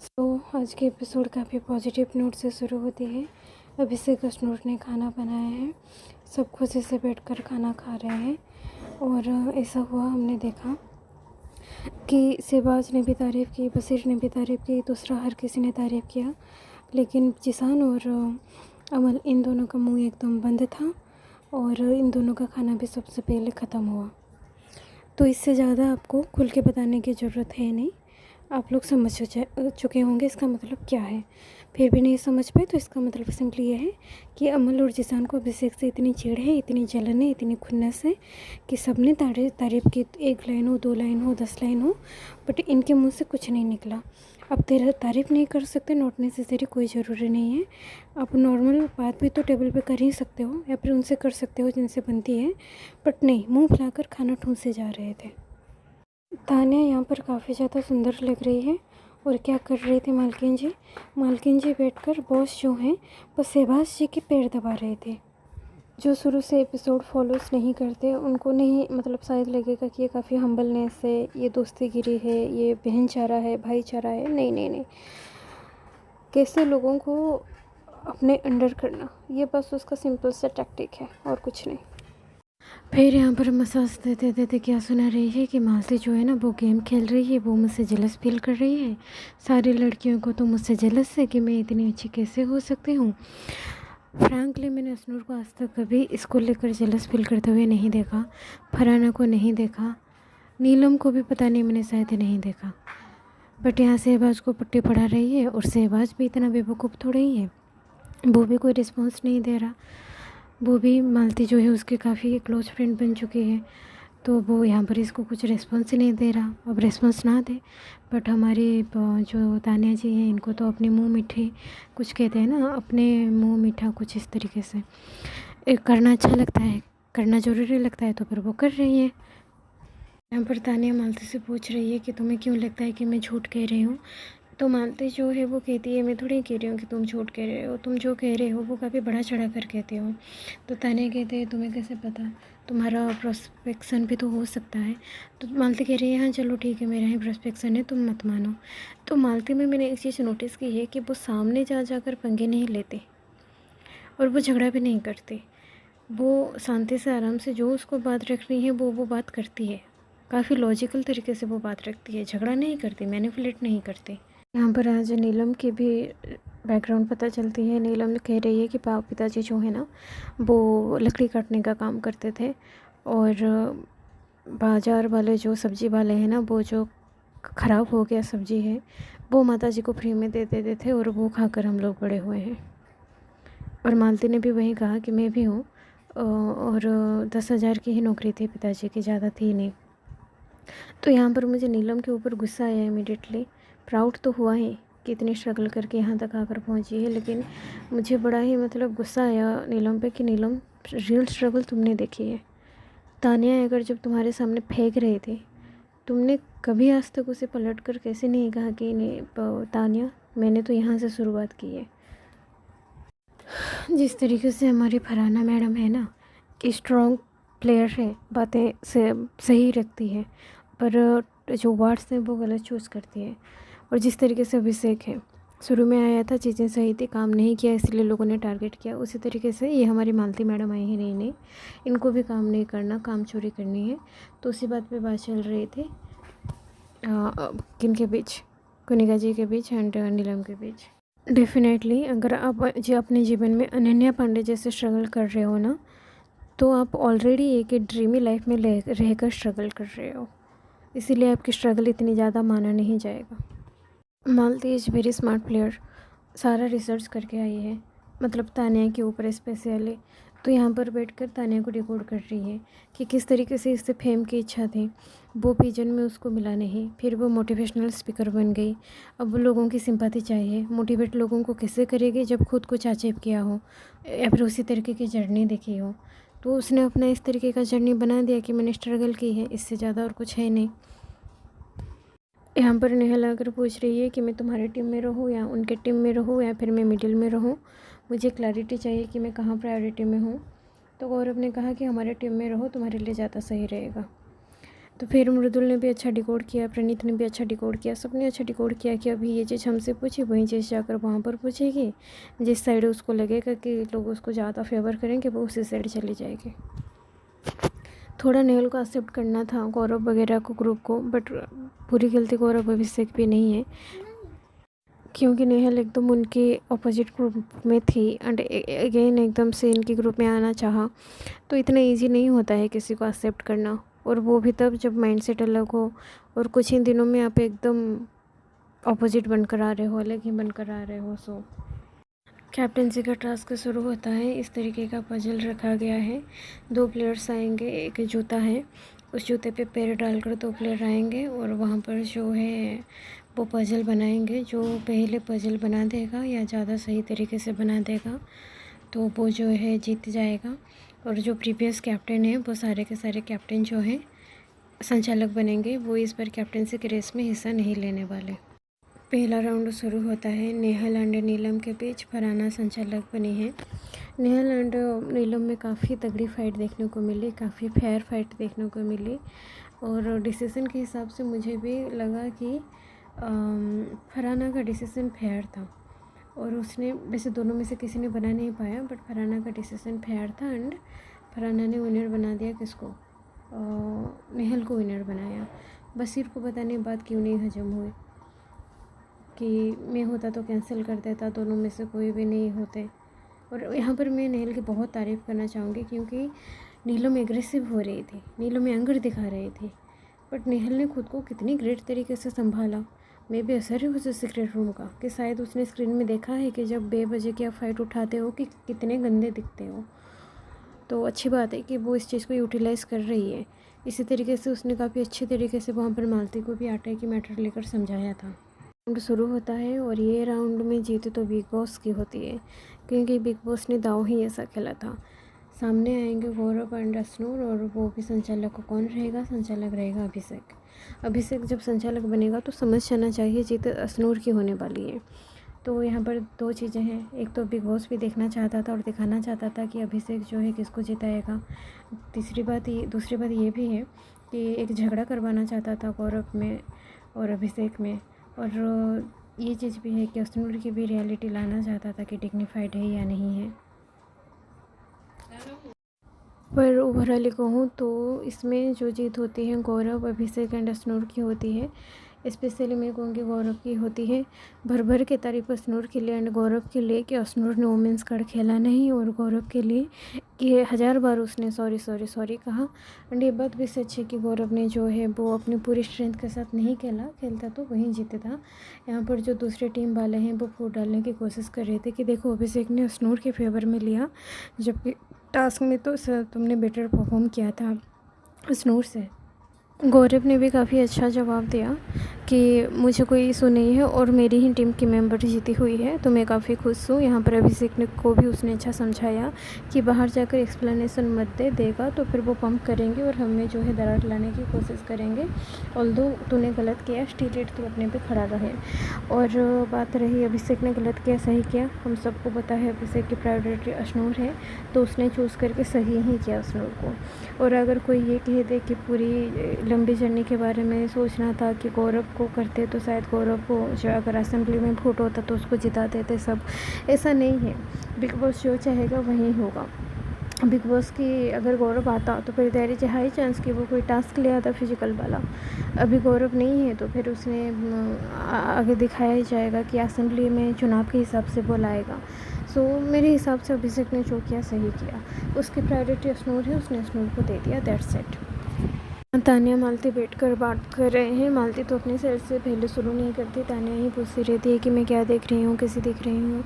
आज के एपिसोड काफ़ी पॉजिटिव नोट से शुरू होती है। अभिषेक अशनोर ने खाना बनाया है, सब खुशी से बैठकर खाना खा रहे हैं। और ऐसा हुआ, हमने देखा कि शहबाज ने भी तारीफ़ की, बशीर ने भी तारीफ़ की, दूसरा हर किसी ने तारीफ़ किया, लेकिन जिसान और अमल, इन दोनों का मुंह एकदम बंद था और इन दोनों का खाना भी सबसे पहले ख़त्म हुआ। तो इससे ज़्यादा आपको खुल के बताने की ज़रूरत है नहीं, आप लोग समझ चुके होंगे इसका मतलब क्या है। फिर भी नहीं समझ पाए तो इसका मतलब सिंपली ये है कि अमल और जिसान को अभिषेक से इतनी चिढ़ है, इतनी जलन है, इतनी खुन्नस है कि सबने तारीफ़ की। 1 लाइन हो, 2 लाइन हो, 10 लाइन हो, बट इनके मुंह से कुछ नहीं निकला। अब तेरा तारीफ़ नहीं कर सकते, नॉट नेसेसरी, कोई ज़रूरी नहीं है। आप नॉर्मल बात भी तो टेबल पे कर ही सकते हो या फिर उनसे कर सकते हो जिनसे बनती है, बट नहीं, मुँह फुलाकर खाना ठूंसे जा रहे थे। तान्या यहाँ पर काफ़ी ज़्यादा सुंदर लग रही है। और क्या कर रही थी मालकिन जी? मालकिन जी बैठकर बॉस जो हैं वो शहबाज जी के पैर दबा रहे थे। जो शुरू से एपिसोड फॉलोस नहीं करते उनको नहीं, मतलब शायद लगेगा कि ये काफ़ी हम्बलनेस है, ये दोस्तीगिरी है, ये बहनचारा है, भाईचारा है। नहीं नहीं नहीं, कैसे लोगों को अपने अंडर करना, ये बस उसका सिंपल सा टैक्टिक है और कुछ नहीं। फिर यहाँ पर मसाज देते देते क्या सुना रही है कि मासी जो है ना वो गेम खेल रही है, वो मुझसे जेलस फील कर रही है। सारी लड़कियों को तो मुझसे जेलस है कि मैं इतनी अच्छी कैसे हो सकती हूँ। फ्रैंकली मैंने अशनूर को आज तक कभी इसको लेकर जेलस फील करते हुए नहीं देखा, फरहाना को नहीं देखा, नीलम को भी पता नहीं, मैंने शायद ही नहीं देखा। बट यहाँ शहबाज को पट्टी पढ़ा रही है और शहबाज भी इतना बेवकूफ़ थोड़ा ही है, वो भी कोई रिस्पॉन्स नहीं दे रहा। वो भी मालती जो है उसके काफ़ी क्लोज फ्रेंड बन चुकी है, तो वो यहाँ पर इसको कुछ रिस्पॉन्स ही नहीं दे रहा। अब रिस्पॉन्स ना दे, बट हमारे जो तान्या जी हैं इनको तो अपने मुंह मीठे, कुछ कहते हैं ना, अपने मुंह मीठा, कुछ इस तरीके से करना अच्छा लगता है, करना ज़रूरी लगता है, तो फिर वो कर रही है। यहाँ पर तान्या मालती से पूछ रही है कि तुम्हें क्यों लगता है कि मैं झूठ कह रही हूँ। तो मालती जो है वो कहती है, मैं थोड़ी कह रही हूँ कि तुम झूठ कह रहे हो, तुम जो कह रहे हो वो काफ़ी बढ़ा चढ़ा कर कहते हो। तो तान्या कहते हैं, तुम्हें कैसे पता, तुम्हारा प्रोस्पेक्शन भी तो हो सकता है। तो मालती कह रही है, हाँ चलो ठीक है, मेरा ही प्रोस्पेक्शन है, तुम मत मानो। तो मालती में मैंने एक चीज़ नोटिस की है कि वो सामने जा जाकर पंगे नहीं लेते और वो झगड़ा भी नहीं करते। वो शांति से, आराम से, जो उसको बात रखनी है वो बात करती है। काफ़ी लॉजिकल तरीके से वो बात रखती है, झगड़ा नहीं करती, मैनिपुलेट नहीं करती। यहाँ पर आज नीलम की भी बैकग्राउंड पता चलती है। नीलम कह रही है कि पिताजी जो है ना वो लकड़ी काटने का काम करते थे और बाज़ार वाले जो सब्ज़ी वाले हैं ना, वो जो ख़राब हो गया सब्ज़ी है वो माताजी को फ्री में दे देते थे और वो खाकर हम लोग बड़े हुए हैं। और मालती ने भी वही कहा कि मैं भी हूँ, और 10,000 की ही नौकरी थी पिताजी की, ज़्यादा थी नहीं। तो यहाँ पर मुझे नीलम के ऊपर गुस्सा आया इमीडिएटली। प्राउड तो हुआ ही कि इतनी स्ट्रगल करके यहाँ तक आकर पहुँची है, लेकिन मुझे बड़ा ही मतलब गुस्सा आया नीलम पे कि नीलम, रियल स्ट्रगल तुमने देखी है। तान्या अगर जब तुम्हारे सामने फेंक रहे थे, तुमने कभी आज तक उसे पलट कर कैसे नहीं कहा कि नहीं तान्या, मैंने तो यहाँ से शुरुआत की है। जिस तरीके से हमारी फरहाना मैडम है ना कि स्ट्रॉन्ग प्लेयर है, बातें से सही रखती है, पर जो वर्ड्स हैं वो गलत चूज़ करती है। और जिस तरीके से अभिषेक है, शुरू में आया था, चीज़ें सही थी, काम नहीं किया इसलिए लोगों ने टारगेट किया, उसी तरीके से ये हमारी मालती मैडम आई ही नहीं, नहीं इनको भी काम नहीं करना, काम चोरी करनी है। तो उसी बात पे बात चल रही थी किन के बीच, कनिका जी के बीच एंड नीलम के बीच। डेफिनेटली अगर आप जो अपने जीवन में अनन्या पांडे जैसे स्ट्रगल कर रहे हो ना, तो आप ऑलरेडी एक ड्रीमी लाइफ में रहकर स्ट्रगल कर रहे हो, इसीलिए आपकी स्ट्रगल इतनी ज़्यादा माना नहीं जाएगा। मालती इज़ वेरी स्मार्ट प्लेयर, सारा रिसर्च करके आई है, मतलब तान्या के ऊपर स्पेशली। तो यहाँ पर बैठकर तान्या को डिकोड कर रही है कि किस तरीके से इससे फेम की इच्छा थी, वो पिजन में उसको मिला नहीं, फिर वो मोटिवेशनल स्पीकर बन गई। अब वो लोगों की सिंपैथी चाहिए, मोटिवेट लोगों को कैसे करेगी जब खुद को चाचेप किया हो या फिर उसी तरीके की जर्नी देखी हो। तो उसने अपना इस तरीके का जर्नी बना दिया कि मैंने स्ट्रगल की है, इससे ज़्यादा और कुछ है नहीं। यहाँ पर नेहल आकर पूछ रही है कि मैं तुम्हारी टीम में रहूँ या उनके टीम में रहूँ या फिर मैं मिडिल में रहूँ, मुझे क्लैरिटी चाहिए कि मैं कहाँ प्रायोरिटी में हूँ। तो गौरव ने कहा कि हमारे टीम में रहो, तुम्हारे लिए ज़्यादा सही रहेगा। तो फिर मृदुल ने भी अच्छा डिकोड किया, प्रणीत ने भी अच्छा डिकोड किया, सबने अच्छा डिकोड किया कि अभी ये चीज़ हमसे पूछी, वही चीज़ जाकर वहाँ पर पूछेगी। जिस साइड उसको लगेगा कि लोग उसको ज़्यादा फेवर करेंगे वो उसी साइड चली जाएगी। थोड़ा नेहल को एक्सेप्ट करना था, गौरव वगैरह को, ग्रुप को, बट पूरी गलती गौरव अभिषेक भी नहीं है, क्योंकि नेहल एकदम उनके अपोजिट ग्रुप में थी एंड अगेन एकदम से इनके ग्रुप में आना चाहा। तो इतना इजी नहीं होता है किसी को एक्सेप्ट करना, और वो भी तब जब माइंडसेट अलग हो, और कुछ ही दिनों में आप एकदम अपोजिट बनकर आ रहे हो, अलग ही बनकर आ रहे हो। सो कैप्टनसी का टास्क शुरू होता है। इस तरीके का पजल रखा गया है, 2 प्लेयर्स आएंगे, एक जूता है, उस जूते पे पैर डालकर 2 प्लेयर आएंगे और वहाँ पर जो है वो पजल बनाएंगे। जो पहले पजल बना देगा या ज़्यादा सही तरीके से बना देगा तो वो जो है जीत जाएगा। और जो प्रीवियस कैप्टन है वो सारे के सारे कैप्टन जो हैं संचालक बनेंगे, वो इस बार कैप्टनसी के रेस में हिस्सा नहीं लेने वाले। पहला राउंड शुरू होता है नेहल एंड नीलम के बीच। फरहाना संचालक बनी है। नेहल एंड नीलम में काफ़ी तगड़ी फाइट देखने को मिली, काफ़ी फेयर फाइट देखने को मिली, और डिसीजन के हिसाब से मुझे भी लगा कि फरहाना का डिसीजन फेयर था, और उसने वैसे दोनों में से किसी ने बना नहीं पाया, बट फरहाना का डिसीजन फेयर था एंड फरहाना ने विनर बना दिया किसको, नेहल को विनर बनाया। बसीर को पता नहीं बात क्यों नहीं हजम हुई कि मैं होता तो कैंसिल कर देता, दोनों में से कोई भी नहीं होते। और यहाँ पर मैं नेहल की बहुत तारीफ़ करना चाहूँगी, क्योंकि नीलम एग्रेसिव हो रही थी, नीलम में एंगर दिखा रही थी, बट नेहल ने खुद को कितनी ग्रेट तरीके से संभाला। मैं भी असर है उस सीक्रेट रूम का, कि शायद उसने स्क्रीन में देखा है कि जब बेवजह की आप फाइट उठाते हो कि कितने गंदे दिखते हो। तो अच्छी बात है कि वो इस चीज़ को यूटिलाइज़ कर रही है। इसी तरीके से उसने काफ़ी अच्छे तरीके से वहाँ पर मालती को भी आटे की मैटर लेकर समझाया था। राउंड शुरू होता है और ये राउंड में जीत तो बिग बॉस की होती है, क्योंकि बिग बॉस ने दाव ही ऐसा खेला था। सामने आएंगे गौरव एंड अश्नूर, और वो भी संचालक को कौन रहेगा, संचालक रहेगा अभिषेक। अभिषेक जब संचालक बनेगा तो समझ जाना चाहिए जीत अश्नूर की होने वाली है। तो यहाँ पर 2 चीज़ें हैं, एक तो बिग बॉस भी देखना चाहता था और दिखाना चाहता था कि अभिषेक जो है किसको जिताएगा। दूसरी बात ये भी है कि एक झगड़ा करवाना चाहता था गौरव में और अभिषेक में, और ये चीज़ भी है कि अश्नूर की भी रियलिटी लाना चाहता था कि डिग्निफाइड है या नहीं है। पर ओवरऑल कहूँ तो इसमें जो जीत होती है गौरव, अभिषेक एंड अश्नूर की होती है। स्पेशली मैं कहूँगी गौरव की होती है। भर भर के तारीफ अश्नूर के लिए एंड गौरव के लिए कि अश्नूर ने वोमेंस कार्ड खेला नहीं, और गौरव के लिए कि 1000 बार उसने सॉरी कहा। एंड ये बात भी सच है कि गौरव ने जो है वो अपनी पूरी स्ट्रेंथ के साथ नहीं खेलता तो वहीं जीतता। यहाँ पर जो दूसरे टीम वाले हैं वो फूट डालने की कोशिश कर रहे थे कि देखो अभिषेक ने अश्नूर के फेवर में लिया, जबकि टास्क में तो तुमने बेटर परफॉर्म किया था अश्नूर से। गौरव ने भी काफ़ी अच्छा जवाब दिया कि मुझे कोई इशू नहीं है और मेरी ही टीम की मेंबर जीती हुई है, तो मैं काफ़ी खुश हूँ। यहाँ पर अभिषेक ने को भी उसने अच्छा समझाया कि बाहर जाकर एक्सप्लेनेशन मत देगा तो फिर वो पंप करेंगे और हमें जो है दरार लाने की कोशिश करेंगे। ऑल्दो तूने गलत किया, स्टील तू अपने पे खड़ा रहे। और बात रही अभिषेक ने गलत किया सही किया, हम सबको पता है अभिषेक की प्रायोरिटी अश्नूर है, तो उसने चूज़ करके सही ही किया अश्नूर को। और अगर कोई ये कह दे कि पूरी लंबी जर्नी के बारे में सोचना था कि गौरव को करते तो शायद गौरव को जो अगर असेंबली में वोट होता तो उसको जिता देते सब, ऐसा नहीं है। बिग बॉस जो चाहेगा वही होगा। बिग बॉस की अगर गौरव आता तो फिर देयर इज हाई चांस कि वो कोई टास्क ले आता फिजिकल वाला। अभी गौरव नहीं है तो फिर उसने आगे दिखाया ही जाएगा कि असेंबली में चुनाव के हिसाब से वो लाएगा। सो मेरे हिसाब से अभिषेक ने जो किया सही किया। उसकी प्रायोरिटी अश्नूर है, उसने अश्नूर को दे दिया, दैट्स इट। तानिया मालती बैठकर बात कर रहे हैं। मालती तो अपने साइड से पहले शुरू नहीं करती, तानिया ही पूछती रहती है कि मैं क्या देख रही हूँ, कैसे देख रही हूँ।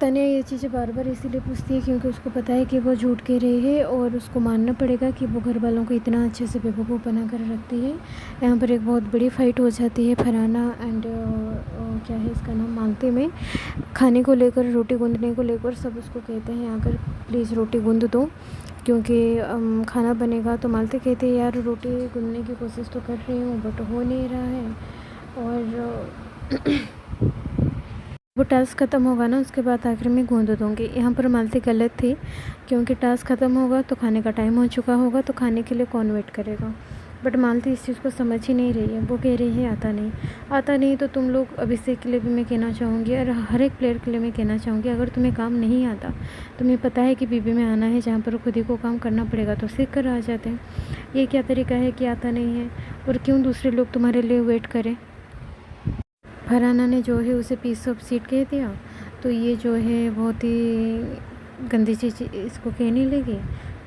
तानिया ये चीज़ें बार बार इसीलिए पूछती है क्योंकि उसको पता है कि वो झूठ कह रही है और उसको मानना पड़ेगा कि वो घर वालों को इतना अच्छे से बेवकूफ़ बना कर रखती है। यहाँ पर एक बहुत बड़ी फ़ाइट हो जाती है फरहाना एंड क्या है इसका नाम, मालती में। खाने को लेकर, रोटी गूंदने को लेकर सब उसको कहते हैं आकर प्लीज़ रोटी गूंद दो क्योंकि खाना बनेगा। तो मालती कहती है यार रोटी गूंदने की कोशिश तो कर रही हूँ बट हो नहीं रहा है। और वो टास्क ख़त्म होगा ना उसके बाद आखिर में गूंद दूँगी। यहाँ पर मालती गलत थी क्योंकि टास्क ख़त्म होगा तो खाने का टाइम हो चुका होगा, तो खाने के लिए कौन वेट करेगा। बट मालती इस चीज़ को समझ ही नहीं रही है। वो कह रही है आता नहीं तो तुम लोग अभिषेक के लिए भी मैं कहना चाहूँगी और हर एक प्लेयर के लिए मैं कहना चाहूँगी, अगर तुम्हें काम नहीं आता, तुम्हें पता है कि बीबी में आना है जहाँ पर खुद ही को काम करना पड़ेगा, तो सीख कर आ जाते हैं। ये क्या तरीका है कि आता नहीं है और क्यों दूसरे लोग तुम्हारे लिए वेट करें। फरहाना ने जो है उसे पीस ऑफ सीट कह दिया, तो ये जो है बहुत ही गंदी चीज़ इसको कहने लगी,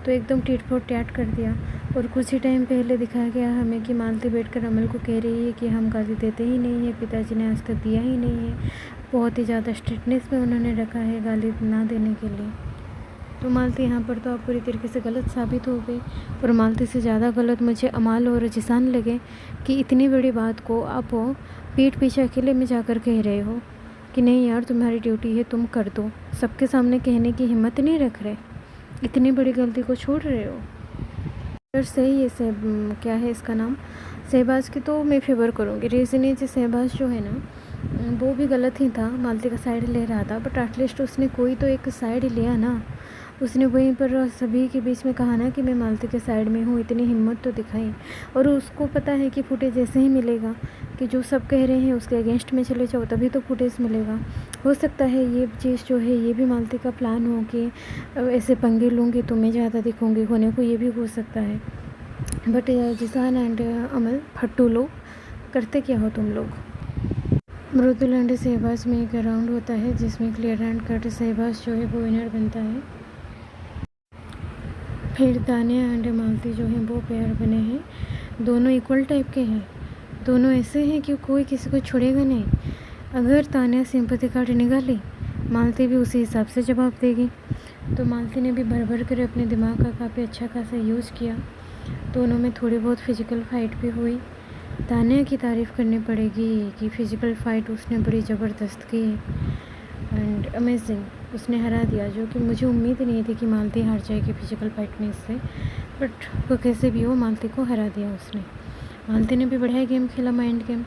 तो एकदम टिट फॉर टैट कर दिया। और कुछ ही टाइम पहले दिखाया गया हमें कि मालती बैठकर अमल को कह रही है कि हम गाली देते ही नहीं है, पिताजी ने आज तक दिया ही नहीं है। बहुत ही ज़्यादा स्ट्रिक्टनेस में उन्होंने रखा है गाली ना देने के लिए। तो मालती यहाँ पर तो आप पूरी तरीके से गलत साबित हो गई, और मालती से ज़्यादा गलत मुझे अमाल और जिसान लगे कि इतनी बड़ी बात को आप पीठ पीछे अकेले में जाकर कह रहे हो कि नहीं यार तुम्हारी ड्यूटी है तुम कर दो, सबके सामने कहने की हिम्मत नहीं रख रहे, इतनी बड़ी गलती को छोड़ रहे हो। और सही है क्या है इसका नाम, शहबाज की तो मैं फेवर करूँगी। रीज़न है जो शहबाज जो है ना वो भी गलत ही था, मालती का साइड ले रहा था, बट एटलीस्ट उसने कोई तो एक साइड लिया ना। उसने वहीं पर सभी के बीच में कहा ना कि मैं मालती के साइड में हूँ, इतनी हिम्मत तो दिखाई। और उसको पता है कि फुटेज ऐसे ही मिलेगा कि जो सब कह रहे हैं उसके अगेंस्ट में चले जाओ तभी तो फुटेज मिलेगा। हो सकता है ये चीज़ जो है ये भी मालती का प्लान हो कि ऐसे पंगे लूँगी तो मैं ज़्यादा दिखूँगी, होने को ये भी हो सकता है। बट जिसान एंड अमल फट्टू लोग करते क्या हो तुम लोग। मृदुल एंड शहबाज में एक राउंड होता है जिसमें क्लियर एंड कट शहबाज जो है वो विनर बनता है। फिर तानिया एंड मालती जो हैं वो पेयर बने हैं। दोनों इक्वल टाइप के हैं, दोनों ऐसे हैं कि कोई किसी को छोड़ेगा नहीं। अगर तानिया सिंपैथी कार्ड निकाली, मालती भी उसी हिसाब से जवाब देगी। तो मालती ने भी भर कर अपने दिमाग का काफ़ी अच्छा खासा यूज़ किया। दोनों में थोड़ी बहुत फिजिकल फाइट भी हुई। तानिया की तारीफ़ करनी पड़ेगी कि फ़िज़िकल फ़ाइट उसने बड़ी ज़बरदस्त की एंड अमेजिंग, उसने हरा दिया, जो कि मुझे उम्मीद नहीं थी कि मालती हार जाएगी फिजिकल फाइट में इससे, बट वो कैसे भी हो मालती को हरा दिया उसने। मालती ने भी बढ़िया गेम खेला, माइंड गेम।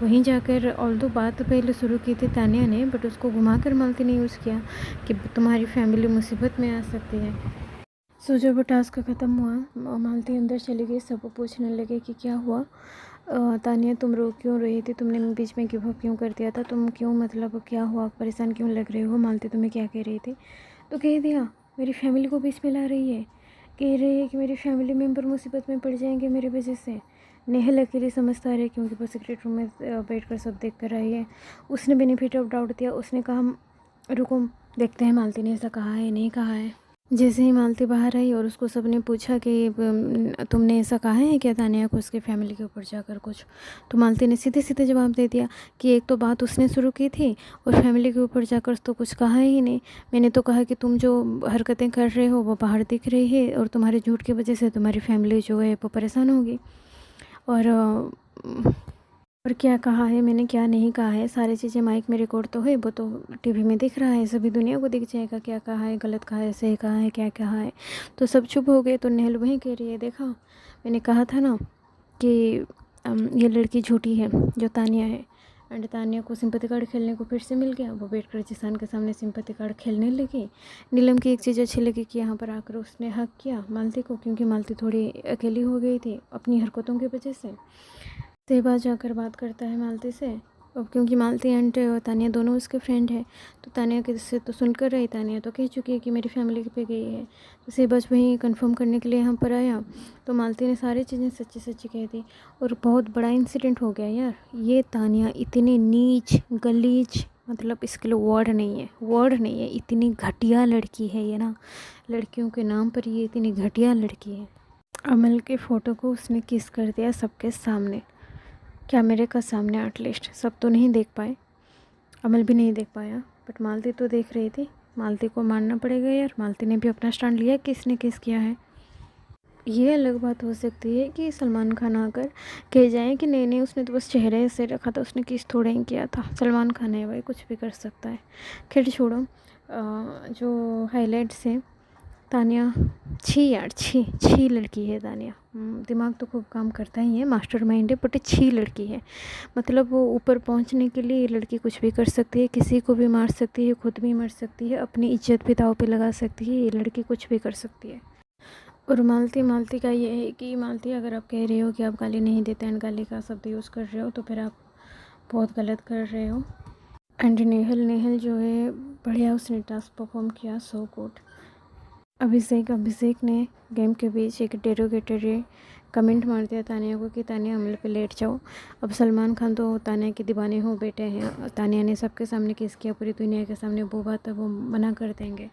वहीं जाकर ऑल्दो बात पहले शुरू की थी तानिया ने, बट उसको घुमाकर मालती ने यूज़ किया कि तुम्हारी फैमिली मुसीबत में आ सकती है। सो जब वो टास्क ख़त्म हुआ, मालती अंदर चली गई, सब पूछने लगे कि क्या हुआ तानिया, तुम रो क्यों रही थी, तुमने बीच में गिव अप क्यों कर दिया था, तुम क्यों मतलब क्या हुआ, परेशान क्यों लग रहे हो, मालती तुम्हें क्या कह रही थी। तो कह दिया मेरी फैमिली को बीच में ला रही है, कह रही है कि मेरी फैमिली मेम्बर मुसीबत में पड़ जाएंगे मेरी वजह से। नेहल अकेली समझता रहे क्योंकि वो सीक्रेट रूम में बैठ कर सब देख कर आई है। उसने बेनिफिट ऑफ डाउट दिया, उसने कहा रुको देखते हैं मालती ने ऐसा कहा है नहीं कहा है। जैसे ही मालती बाहर आई और उसको सबने पूछा कि तुमने ऐसा कहा है क्या तानिया को उसके फैमिली के ऊपर जाकर कुछ, तो मालती ने सीधे सीधे जवाब दे दिया कि एक तो बात उसने शुरू की थी और फैमिली के ऊपर जाकर तो कुछ कहा ही नहीं। मैंने तो कहा कि तुम जो हरकतें कर रहे हो वो बाहर दिख रही है और तुम्हारे झूठ की वजह से तुम्हारी फैमिली जो है वो परेशान होगी। और क्या कहा है मैंने क्या नहीं कहा है, सारी चीज़ें माइक में रिकॉर्ड तो है, वो तो टीवी में दिख रहा है, सभी दुनिया को दिख जाएगा क्या कहा है, गलत कहा है, सही कहा है, क्या कहा है। तो सब चुप हो गए। तो नेहल वहीं कह रही है देखा मैंने कहा था ना कि ये लड़की झूठी है जो तानिया है। एंड तानिया को सिंपैथी कार्ड खेलने को फिर से मिल गया, वो बैठ कर जिसान के सामने सिंपैथी कार्ड खेलने लगी। नीलम की एक चीज़ अच्छी लगी कि यहाँ पर आकर उसने हक किया मालती को, क्योंकि मालती थोड़ी अकेली हो गई थी अपनी हरकतों की वजह से। शहबाज जाकर बात करता है मालती से, और क्योंकि मालती एंड तानिया दोनों उसके फ्रेंड है, तो तानिया के से तो सुनकर रही, तानिया तो कह चुकी है कि मेरी फैमिली पे गई है। तो शहबाज वहीं कंफर्म करने के लिए यहाँ पर आया, तो मालती ने सारी चीज़ें सच्ची सच्ची कह दी और बहुत बड़ा इंसिडेंट हो गया यार। ये तानिया इतनी नीच गलीज, मतलब इसके लिए वर्ड नहीं है, इतनी घटिया लड़की है ये ना, लड़कियों के नाम पर ये इतनी घटिया लड़की है। अमल के फ़ोटो को उसने किस कर दिया सबके सामने, कैमरे का सामने, एटलीस्ट सब तो नहीं देख पाए, अमल भी नहीं देख पाया, बट मालती तो देख रही थी। मालती को मानना पड़ेगा यार, मालती ने भी अपना स्टैंड लिया कि इसने किस किया है। ये अलग बात हो सकती है कि सलमान खान आकर कह जाए कि नहीं नहीं उसने तो बस चेहरे से रखा था, उसने किस थोड़ा ही किया था, सलमान खान है भाई कुछ भी कर सकता है। खैर छोड़ो, जो हाईलाइट्स है तानिया, छी यार छी लड़की है तानिया। दिमाग तो खूब काम करता ही है, मास्टरमाइंड है, बट छी लड़की है। मतलब वो ऊपर पहुंचने के लिए ये लड़की कुछ भी कर सकती है, किसी को भी मार सकती है, खुद भी मर सकती है, अपनी इज्जत भी दांव पे लगा सकती है, ये लड़की कुछ भी कर सकती है। और मालती का ये है कि मालती, अगर आप कह रहे हो कि आप गाली नहीं देते एंड गाली का शब्द यूज़ कर रहे हो तो फिर आप बहुत गलत कर रहे हो। एंड नेहल जो है बढ़िया उसने टास्क परफॉर्म किया, सो गुड। अभिषेक ने गेम के बीच एक डेरोगेटरी कमेंट मार दिया तानिया को कि तानिया अमल पे लेट जाओ। अब सलमान खान तो तानिया के दीवाने हो बैठे हैं। तानिया ने सबके सामने किस किया, पूरी दुनिया के सामने, वो बात वो मना कर देंगे।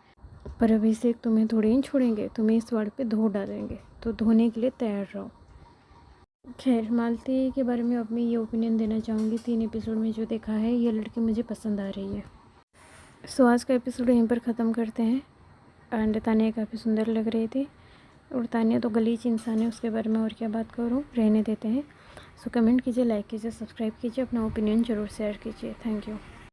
पर अभिषेक तुम्हें थोड़ी ही छोड़ेंगे, तुम्हें इस वार्ड पे धो डालेंगे, तो धोने के लिए तैयार रहो। खैर, मालती के बारे में अब मैं ये ओपिनियन देना चाहूँगी, 3 एपिसोड में जो देखा है ये लड़की मुझे पसंद आ रही है। सो आज का एपिसोड यहीं पर ख़त्म करते हैं। एंड तानिया काफ़ी सुंदर लग रही थी, और तानिया तो गलीज इंसान है, उसके बारे में और क्या बात करूँ, रहने देते हैं। सो कमेंट कीजिए, लाइक कीजिए, सब्सक्राइब कीजिए, अपना ओपिनियन ज़रूर शेयर कीजिए। Thank you.